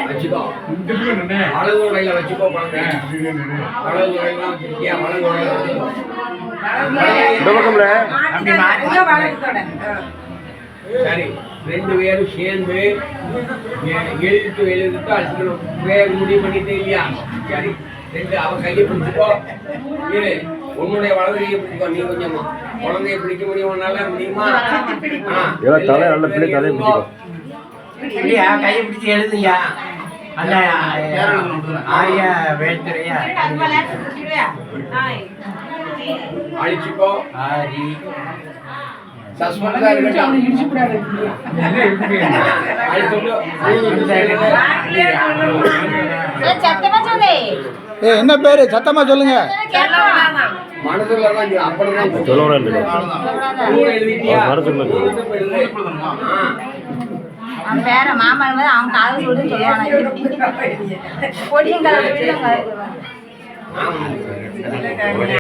வச்சுக்கோ வலது உடையில வச்சுக்கோ குழந்தை வலது உடையெல்லாம் வச்சுக்கியா வலது உடையில வச்சுக்கோ சரி ரெண்டு பேரும் சேர்ந்து எழுதிட்டு அடிச்சுக்கணும் பேர் முடிவு பண்ணிட்டே இல்லையா சரி ரெண்டு அவன் கையை பிடிச்சிக்கோ இரு உன்னுடைய வலது கையை பிடிச்சிக்கோ நீ கொஞ்சமா குழந்தைய பிடிக்க முடியும்னால முடியுமா நல்ல பிள்ளை தலையை பிடிச்சிக்கோ இல்லையா கையை பிடிச்சி எழுதுயா அல்ல ஆரியா வேல்துறையா அழிச்சுக்கோ ஆரி சஸ்பெண்டா இருக்கட்டும் என்ன பேரு சத்தமா சொல்லுங்க. மனசுல தான் அப்படிதான் அவன் பேர மாமன் அவன் காதல் சொல்லி சொல்லுவான் பொடியங்க